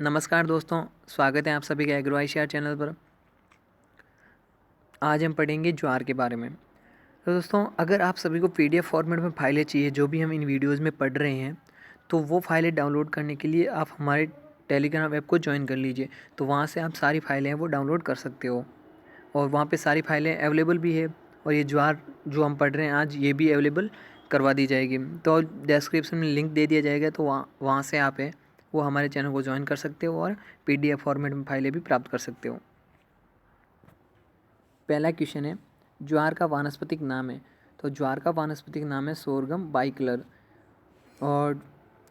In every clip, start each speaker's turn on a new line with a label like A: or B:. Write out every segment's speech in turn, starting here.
A: नमस्कार दोस्तों, स्वागत है आप सभी का एग्रो आईसीआर चैनल पर। आज हम पढ़ेंगे ज्वार के बारे में। तो दोस्तों, अगर आप सभी को पीडीएफ फॉर्मेट में फाइलें चाहिए जो भी हम इन वीडियोज़ में पढ़ रहे हैं, तो वो फाइलें डाउनलोड करने के लिए आप हमारे टेलीग्राम ऐप को ज्वाइन कर लीजिए। तो वहाँ से आप सारी फाइलें हैं वो डाउनलोड कर सकते हो और वहाँ पे सारी फाइलें अवेलेबल भी है। और ये ज्वार जो हम पढ़ रहे हैं आज, ये भी अवेलेबल करवा दी जाएगी। तो डिस्क्रिप्शन में लिंक दे दिया जाएगा, तो वहाँ से आप है वो हमारे चैनल को ज्वाइन कर सकते हो और पीडीएफ फॉर्मेट में फाइलें भी प्राप्त कर सकते हो। पहला क्वेश्चन है, ज्वार का वानस्पतिक नाम है। तो ज्वार का वानस्पतिक नाम है सोरगम बाइकलर। और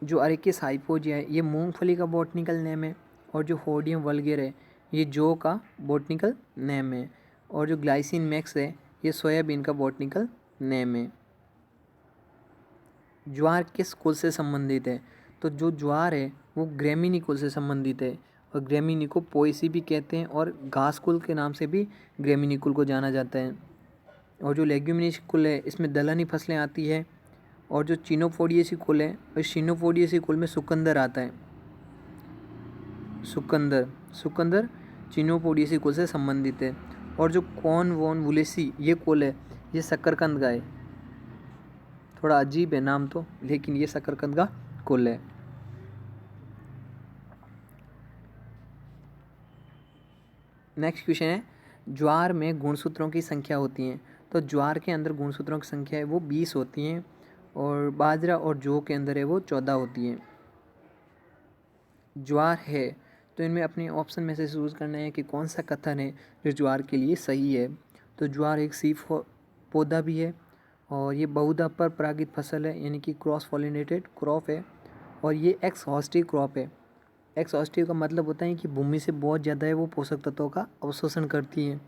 A: जो अरेकिस हाइपोजिया है ये मूंगफली का बॉटनिकल नेम है। और जो होडियम वल्गेर है ये जौ का बॉटनिकल नेम है। और जो ग्लाइसिन मैक्स है ये सोयाबीन का बॉटनिकल नेम है। ज्वार किस कुल से संबंधित है? तो जो ज्वार है वो ग्रेमिनी कुल से संबंधित है। और ग्रेमिनी को पोएसी भी कहते हैं और घास कुल के नाम से भी ग्रेमिनी कुल को जाना जाता है। और जो लेग्यूमिनेसी कुल है इसमें दलहनी फसलें आती है। और जो चिनोफोडिएसी कुल है, इस चिनोफोडिएसी कुल में सुकंदर आता है। सुकंदर चिनोफोडिएसी कुल से संबंधित है। और जो कॉर्नवोल्वुलेसी ये कुल है ये शकरकंद का है। थोड़ा अजीब है नाम तो, लेकिन ये शकरकंद का कुल है। नेक्स्ट क्वेश्चन है, ज्वार में गुणसूत्रों की संख्या होती है। तो ज्वार के अंदर गुणसूत्रों की संख्या है वो 20 होती हैं। और बाजरा और जौ के अंदर है वो 14 होती हैं। ज्वार है तो इनमें अपने ऑप्शन में से चूज़ करना है कि कौन सा कथन है जो ज्वार के लिए सही है। तो ज्वार एक सीड पौधा भी है और ये बहुधा पर परागित फसल है, यानी कि क्रॉस पॉलिनेटेड क्रॉप है। और ये एक्सहॉस्टिव क्रॉप है। एक्सहॉस्टिव का मतलब होता है कि भूमि से बहुत ज़्यादा है वो पोषक तत्वों का अवशोषण करती है,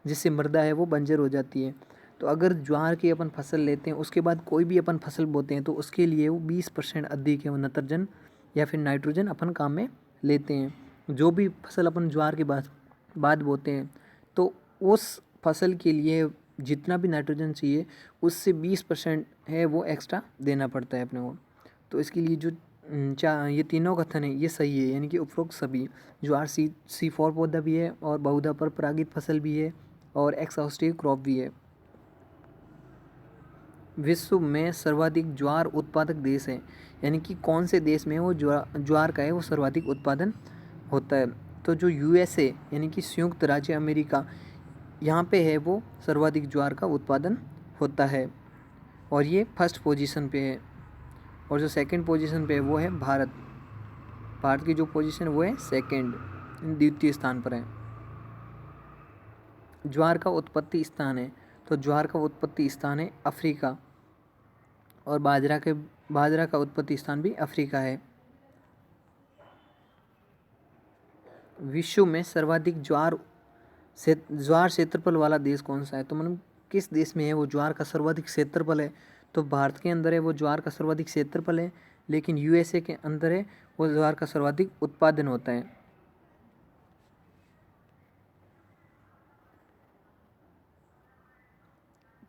A: जिससे मृदा है वो बंजर हो जाती है। तो अगर ज्वार की अपन फसल लेते हैं उसके बाद कोई भी अपन फसल बोते हैं तो उसके लिए वो 20% अधिक है वो नत्रजन या फिर नाइट्रोजन अपन काम में लेते हैं। जो भी फसल अपन ज्वार के बाद बोते हैं तो उस फसल के लिए जितना भी नाइट्रोजन चाहिए उससे 20% है वो एक्स्ट्रा देना पड़ता है अपने को। तो इसके लिए जो ये तीनों कथन है ये सही है, यानी कि उपरोक्त सभी। ज्वार C4 पौधा भी है और बहुधा पर परागित फसल भी है और एक्सहॉस्टिव क्रॉप भी है। विश्व में सर्वाधिक ज्वार उत्पादक देश है, यानी कि कौन से देश में वो ज्वार का है वो सर्वाधिक उत्पादन होता है। तो जो USA यानी कि संयुक्त राज्य अमेरिका, यहाँ पे है वो सर्वाधिक ज्वार का उत्पादन होता है और ये फर्स्ट पोजीशन पे है। और जो सेकंड पोजीशन पे है वो है भारत। भारत की जो पोजीशन वो है सेकंड, द्वितीय स्थान पर है। ज्वार का उत्पत्ति स्थान है। तो ज्वार का उत्पत्ति स्थान है अफ्रीका। और बाजरा का उत्पत्ति स्थान भी अफ्रीका है। विश्व में सर्वाधिक ज्वार क्षेत्रफल वाला देश कौन सा है? तो मतलब किस देश में है वो ज्वार का सर्वाधिक क्षेत्रफल है? तो भारत के अंदर है वो ज्वार का सर्वाधिक क्षेत्रफल है, लेकिन USA के अंदर है वो ज्वार का सर्वाधिक उत्पादन होता है।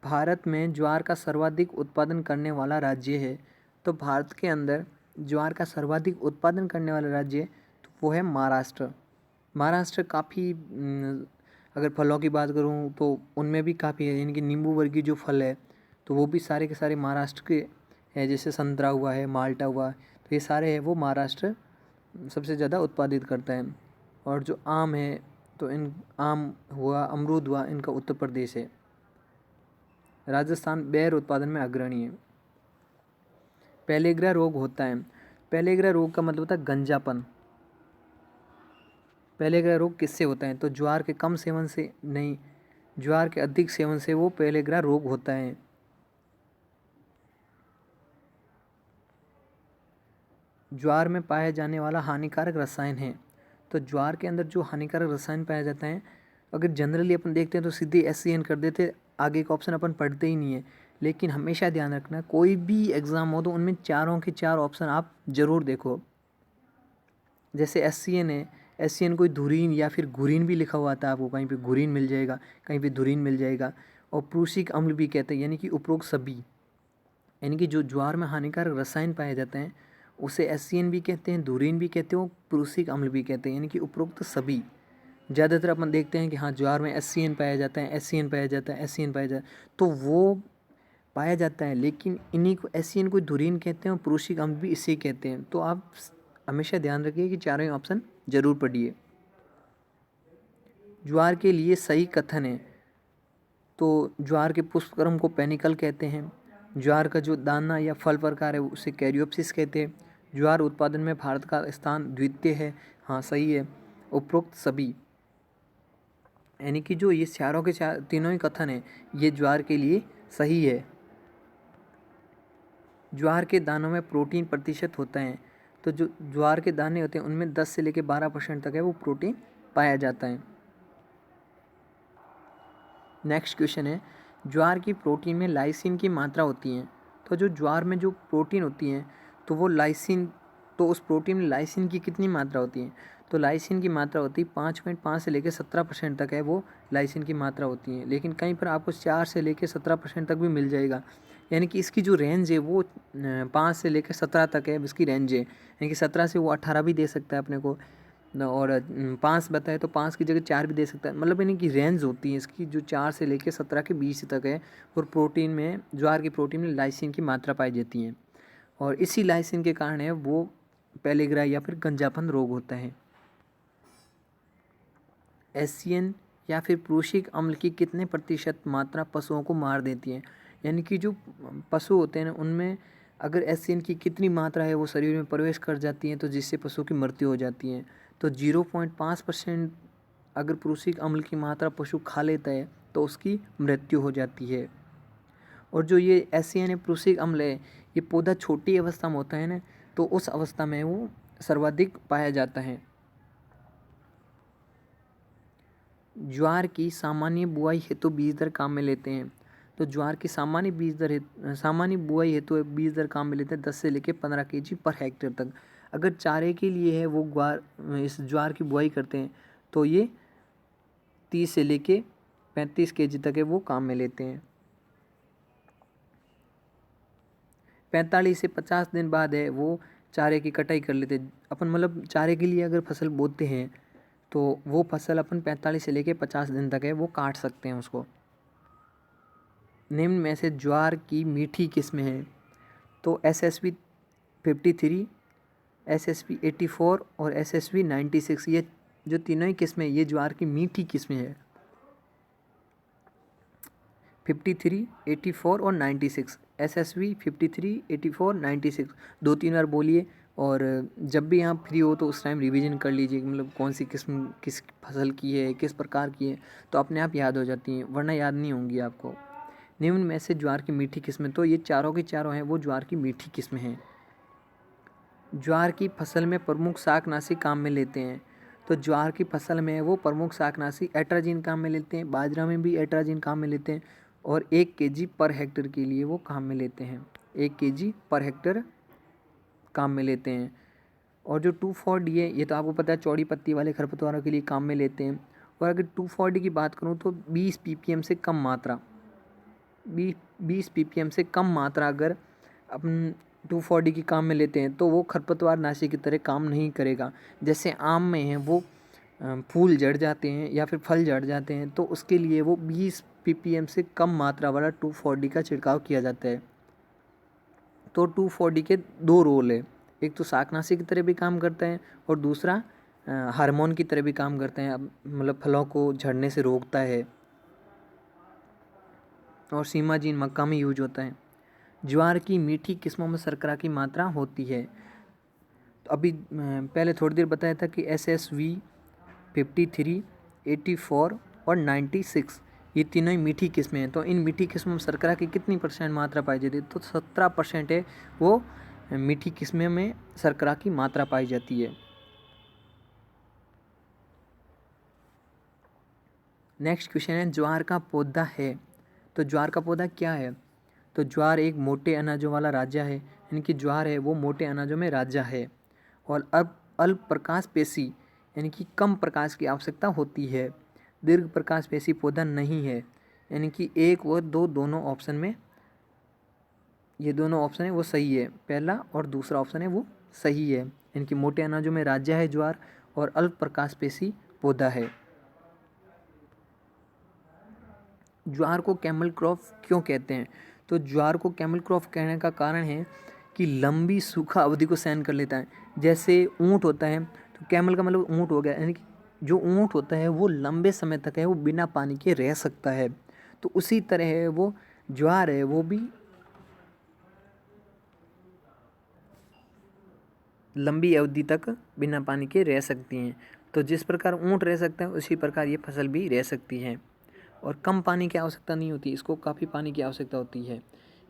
A: भारत में ज्वार का सर्वाधिक उत्पादन करने वाला राज्य है। तो भारत के अंदर ज्वार का सर्वाधिक उत्पादन करने वाला राज्य तो वो है महाराष्ट्र। महाराष्ट्र काफ़ी, अगर फलों की बात करूँ तो उनमें भी काफ़ी है, यानी कि नींबू वर्गीय जो फल है तो वो भी सारे के सारे महाराष्ट्र के हैं। जैसे संतरा हुआ है, माल्टा हुआ, तो ये सारे हैं वो महाराष्ट्र सबसे ज़्यादा उत्पादित करता है। और जो आम है तो इन आम हुआ, अमरूद हुआ, इनका उत्तर प्रदेश है। राजस्थान बेर उत्पादन में अग्रणी है। पेलेग्रा रोग होता है। पेलेग्रा रोग का मतलब होता है गंजापन। पेलेग्रा रोग किससे होता है? तो ज्वार के कम सेवन से नहीं, ज्वार के अधिक सेवन से वो पेलेग्रा रोग होता है। ज्वार में पाया जाने वाला हानिकारक रसायन है। तो ज्वार के अंदर जो हानिकारक रसायन पाया जाता है, अगर जनरली अपन देखते हैं तो सीधे SCN कर देते, आगे का ऑप्शन अपन पढ़ते ही नहीं है। लेकिन हमेशा ध्यान रखना, कोई भी एग्ज़ाम हो तो उनमें चारों के चार ऑप्शन आप ज़रूर देखो। जैसे SCN है, SCN कोई धुरीन या फिर घुरीन भी लिखा हुआ आता है, आपको कहीं पे घुरीन मिल जाएगा, कहीं पे धुरीन मिल जाएगा। और प्रूसिक अम्ल भी कहते हैं, यानी कि उपरोक्त सभी, यानी कि जो ज्वार में हानिकारक रसायन पाए जाते हैं उसे एससीएन भी कहते हैं, धुरीन भी कहते हैं, और प्रूसिक अम्ल भी कहते हैं, यानी कि उपरोक्त सभी। ज़्यादातर अपन देखते हैं कि हाँ ज्वार में एससीएन पाया जाता है, एससीएन पाया जाता है, एससीएन पाया जाता है, तो वो पाया जाता है, लेकिन इन्हीं को एससीएन को धुरीन कहते हैं और प्रूसिक अम्ल भी इसे कहते हैं। तो आप हमेशा ध्यान रखिए कि चारों ही ऑप्शन जरूर पढ़िए। ज्वार के लिए सही कथन है, तो ज्वार के पुष्पक्रम को पेनिकल कहते हैं। ज्वार का जो दाना या फल प्रकार है उसे कैरियोप्सिस कहते हैं। ज्वार उत्पादन में भारत का स्थान द्वितीय है, हाँ सही है। उपरोक्त सभी, यानी कि जो ये चारों के चार तीनों ही कथन है ये ज्वार के लिए सही है। ज्वार के दानों में प्रोटीन प्रतिशत होता है, तो जो ज्वार के दाने होते हैं उनमें 10 से लेकर 12% तक है वो प्रोटीन पाया जाता है। नेक्स्ट क्वेश्चन है, ज्वार की प्रोटीन में लाइसिन की मात्रा होती है, तो जो ज्वार में जो प्रोटीन होती है तो वो लाइसिन, तो उस प्रोटीन में लाइसिन की कितनी मात्रा होती है, तो लाइसिन की मात्रा होती है 5.5 से लेकर 17% तक है वो लाइसिन की मात्रा होती है, लेकिन कहीं पर आपको 4 से लेकर 17% तक भी मिल जाएगा, यानी कि इसकी जो रेंज है वो 5 से लेकर 17 तक है इसकी रेंज है, यानी कि 17 से वो 18 भी दे सकता है अपने को, और 5 बताए तो 5 की जगह 4 भी दे सकता है, मतलब यानी कि रेंज होती है इसकी जो 4 से लेकर 17 के बीच तक है। और प्रोटीन में, ज्वार की प्रोटीन में लाइसिन की मात्रा पाई जाती है, और इसी लाइसिन के कारण है वो पेलेग्रा या फिर गंजापन रोग होता है। एससीएन या फिर प्रूसिक अम्ल की कितने प्रतिशत मात्रा पशुओं को मार देती है, यानी कि जो पशु होते हैं ना उनमें अगर एससीएन की कितनी मात्रा है वो शरीर में प्रवेश कर जाती है तो जिससे पशु की मृत्यु हो जाती है। तो 0.5% अगर प्रूसिक अम्ल की मात्रा पशु खा लेता है तो उसकी मृत्यु हो जाती है। और जो ये एससीएन है, प्रूसिक अम्ल है, ये पौधा छोटी अवस्था में होता है ना, तो उस अवस्था में वो सर्वाधिक पाया जाता है। ज्वार की सामान्य बुआई हेतु बीज दर काम में लेते हैं, तो ज्वार की सामान्य बुआई हेतु बीज दर काम में लेते हैं 10 से लेकर 15 kg पर हेक्टेयर तक। अगर चारे के लिए है वो इस ज्वार की बुआई करते हैं तो ये 30 से लेके 35 kg तक है वो काम में लेते हैं। 45 से 50 दिन बाद है वो चारे की कटाई कर लेते हैं अपन, मतलब चारे के लिए अगर फसल बोते हैं तो वो फसल अपन 45 से लेके 50 दिन तक है वो काट सकते हैं उसको। निम्न में से ज्वार की मीठी किस्में हैं, तो SSV 53, SSV 84 और SSV 96, ये जो तीनों ही किस्में ये ज्वार की मीठी किस्में हैं। 53, 84 और 96, SSV 53, 84, 96 2-3 बार बोलिए, और जब भी आप फ्री हो तो उस टाइम रिवीजन कर लीजिए, मतलब कौन सी किस्म किस फसल की है, किस प्रकार की है, तो अपने आप याद हो जाती हैं, वरना याद नहीं होंगी आपको। निम्न में से ज्वार की मीठी किस्में, तो ये चारों के चारों हैं वो ज्वार की मीठी किस्में हैं। ज्वार की फसल में प्रमुख शाकनाशी काम में लेते हैं, तो ज्वार की फसल में वो प्रमुख शाकनाशी एट्राजीन काम में लेते हैं, बाजरा में भी एट्राजीन काम में लेते हैं, और 1 kg पर हेक्टेयर के लिए वो काम में लेते हैं, 1 kg पर हेक्टेयर काम में लेते हैं। और जो 2,4-D है ये तो आपको पता है चौड़ी पत्ती वाले खरपतवारों के लिए काम में लेते हैं। और अगर 2,4-D की बात करूँ तो 20 ppm से कम मात्रा, 20 ppm से कम मात्रा अगर अपन 2,4-D की काम में लेते हैं तो वो खरपतवार नाशी की तरह काम नहीं करेगा। जैसे आम में है वो फूल झड़ जाते हैं या फिर फल झड़ जाते हैं, तो उसके लिए वो 20 ppm से कम मात्रा वाला 2,4-D का छिड़काव किया जाता है। तो 2,4-D के 2 रोल है, एक तो शाकनाशी की तरह भी काम करता है और दूसरा हार्मोन की तरह भी काम करते हैं, मतलब फलों को झड़ने से रोकता है। और सीमाजीन मक्का में यूज होता है। ज्वार की मीठी किस्मों में शर्करा की मात्रा होती है, तो अभी पहले थोड़ी देर बताया था कि SSV 53, 84 और 96 ये तीनों ही मीठी किस्में हैं। तो इन मीठी किस्मों में शर्करा की कितनी % मात्रा पाई जाती है, तो 17% है वो मीठी किस्में में शर्करा की मात्रा पाई जाती है। नेक्स्ट क्वेश्चन है, ज्वार का पौधा है, तो ज्वार का पौधा क्या है, तो ज्वार एक मोटे अनाजों वाला राजा है, यानी कि ज्वार है वो मोटे अनाजों में राजा है। और अब अल्प प्रकाश पेशी यानी कि कम प्रकाश की आवश्यकता होती है। दीर्घ प्रकाश पेशी पौधा नहीं है, यानी कि 1 और 2 दोनों ऑप्शन में, ये दोनों ऑप्शन है वो सही है, पहला और दूसरा ऑप्शन है वो सही है। इनकी मोटे अनाजों में राज्य है ज्वार और अल्प प्रकाशपेशी पौधा है। ज्वार को कैमल क्रॉप क्यों कहते हैं? तो ज्वार को कैमल क्रॉप कहने का कारण है कि लंबी सूखा अवधि को सहन कर लेता है। जैसे ऊँट होता है, तो कैमल का मतलब ऊँट हो गया, यानी कि जो ऊँट होता है वो लंबे समय तक है वो बिना पानी के रह सकता है। तो उसी तरह है वो ज्वार है वो भी लंबी अवधि तक बिना पानी के रह सकती हैं। तो जिस प्रकार ऊँट रह सकते हैं उसी प्रकार ये फसल भी रह सकती है। और कम पानी की आवश्यकता नहीं होती, इसको काफ़ी पानी की आवश्यकता होती है।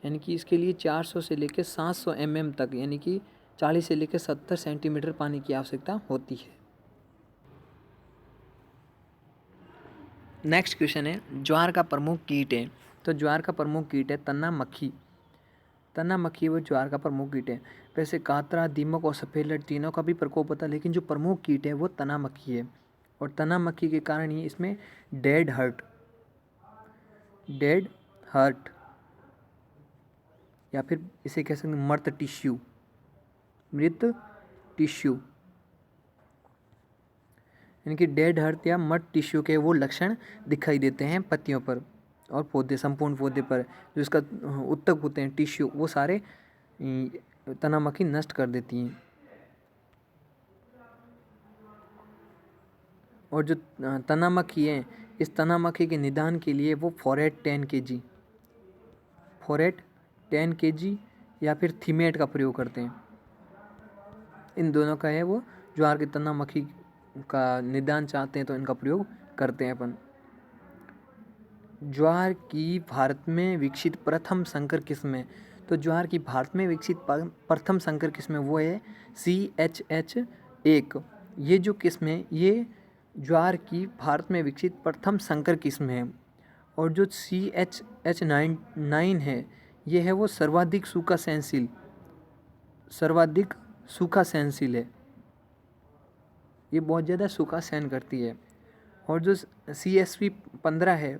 A: यानी कि इसके लिए 400 से लेकर 700 mm तक, यानी कि 40 से लेकर 70 सेंटीमीटर पानी की आवश्यकता होती है। नेक्स्ट क्वेश्चन है, ज्वार का प्रमुख कीट है। तो ज्वार का प्रमुख कीट है तना मक्खी। तना मक्खी वो ज्वार का प्रमुख कीट है। वैसे कातरा, दीमक और सफ़ेद लट तीनों का भी प्रकोप होता है, लेकिन जो प्रमुख कीट है वो तना मक्खी है। और तना मक्खी के कारण ही इसमें डेड हर्ट या फिर इसे कह सकते हैं मृत टिश्यू, यानी कि डेड हर्ट या मृत टिश्यू के वो लक्षण दिखाई देते हैं पत्तियों पर और पौधे, संपूर्ण पौधे पर जो इसका उत्तक होते हैं टिश्यू, वो सारे तना मक्खी नष्ट कर देती हैं। और जो तना मक्खी है, इस तना मक्खी के निदान के लिए वो फोरेट 10 kg या फिर थीमेट का प्रयोग करते हैं। इन दोनों का है वो ज्वार की तना मक्खी का निदान चाहते हैं तो इनका प्रयोग करते हैं अपन। ज्वार की भारत में विकसित प्रथम संकर किस्म है। तो ज्वार की भारत में विकसित प्रथम संकर किस्म है वो है CHH1। ये जो किस्म है ये ज्वार की भारत में विकसित प्रथम संकर किस्म है। और जो CHH9 है ये है वो सर्वाधिक सूखा सहनशील है। ये बहुत ज़्यादा सूखा सहन करती है। और जो CSV15 है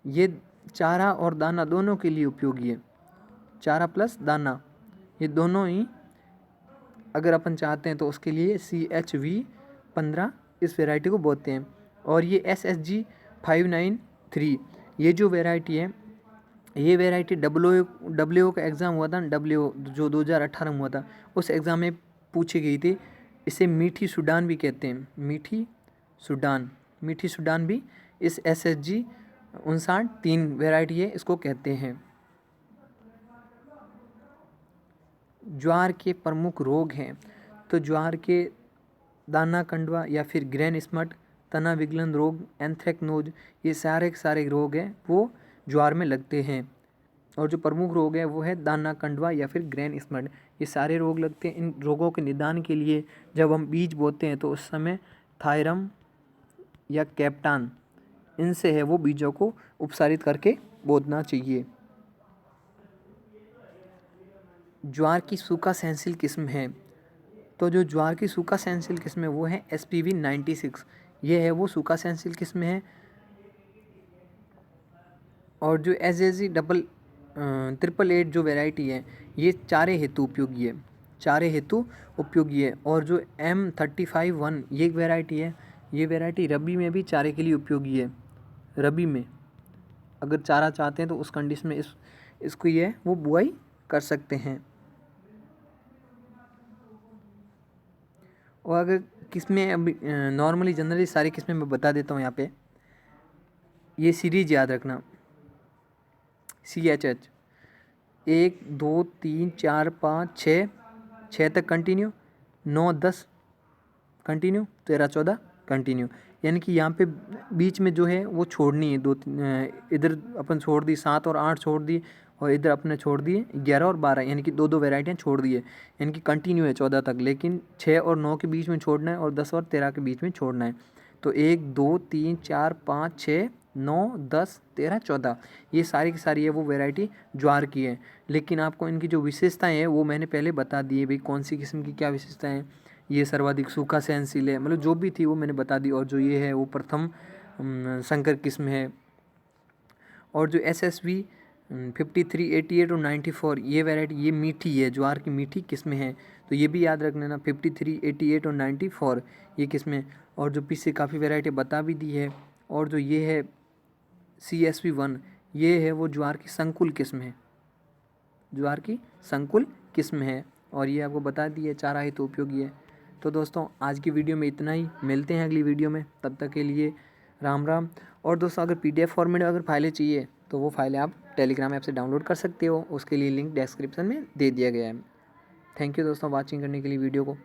A: ये चारा और दाना दोनों के लिए उपयोगी है। चारा प्लस दाना ये दोनों ही अगर अपन चाहते हैं तो उसके लिए CHV15 इस वैरायटी को बोलते हैं। और ये SSG593 ये जो वैरायटी है, ये वैरायटी WO का एग्ज़ाम हुआ था, WO जो 2018 में हुआ था, उस एग्ज़ाम में पूछी गई थी। इसे मीठी सूडान भी कहते हैं, मीठी सूडान भी इस SSG59 वैरायटी है, इसको कहते हैं। ज्वार के प्रमुख रोग हैं। तो ज्वार के दाना कंडवा या फिर ग्रेन स्मट, तना विगलन रोग, एंथ्रेक्नोज, ये सारे के सारे रोग हैं वो ज्वार में लगते हैं। और जो प्रमुख रोग है वो है दाना कंडवा या फिर ग्रेन स्मट, ये सारे रोग लगते हैं। इन रोगों के निदान के लिए जब हम बीज बोते हैं तो उस समय थायरम या कैप्टान, इनसे है वो बीजों को उपसारित करके बोतना चाहिए। ज्वार की सूखा सहनशील किस्म है। तो जो ज्वार की सूखा सहनशील किस्म है वो है SPV96। ये है वो सूखा सहनशील किस्म है। और जो SSG888 जो वैरायटी है ये चारे हेतु उपयोगी है। और जो M351 ये एक वैरायटी है, ये वैरायटी रबी में भी चारे के लिए उपयोगी है। रबी में अगर चारा चाहते हैं तो उस कंडीशन में इसको ये वो बुआई कर सकते हैं। और अगर किस्में अभी नॉर्मली जनरली सारी किस्में मैं बता देता हूँ यहाँ पे, ये सीरीज याद रखना। CHH 1 2 3 4 5 6 तक कंटिन्यू, 9 10 कंटिन्यू, 13 14 कंटिन्यू। यानी कि यहाँ पे बीच में जो है वो छोड़नी है 2 इधर अपन छोड़ दी 7 और 8 छोड़ दी, और इधर अपने छोड़ दिए 11 और 12, यानी कि 2 वैरायटियाँ छोड़ दी है। यानी कि कंटिन्यू है 14 तक, लेकिन 6 और 9 के बीच में छोड़ना है और 10 और 13 के बीच में छोड़ना है। तो 1 2 3 4 5 6 9 10 13 14 ये सारी की सारी है वो वैरायटी ज्वार की है। लेकिन आपको इनकी जो विशेषताएँ हैं वो मैंने पहले बता दी है भाई, कौन सी किस्म की क्या विशेषताएँ हैं। ये सर्वाधिक सूखा सहनशील है, मतलब जो भी थी वो मैंने बता दी। और जो ये है वो प्रथम संकर किस्म है। और जो SSV 53 88 और 94 ये वैरायटी ये मीठी है, ज्वार की मीठी किस्में हैं। तो ये भी याद रख लेना 53, 88 और 94 ये किस्में, और जो पीछे काफ़ी वैरायटी बता भी दी है। और जो ये है CSV1 ये है वो ज्वार की संकुल किस्म है, ज्वार की संकुल किस्म है, और ये आपको बता दी है चारा हेतु उपयोगी है। तो दोस्तों आज की वीडियो में इतना ही, मिलते हैं अगली वीडियो में, तब तक के लिए राम राम। और दोस्तों अगर PDF फॉर्मेट में अगर फाइलें चाहिए तो वो फाइलें आप टेलीग्राम ऐप से डाउनलोड कर सकते हो, उसके लिए लिंक डिस्क्रिप्शन में दे दिया गया है। थैंक यू दोस्तों वॉचिंग करने के लिए वीडियो को।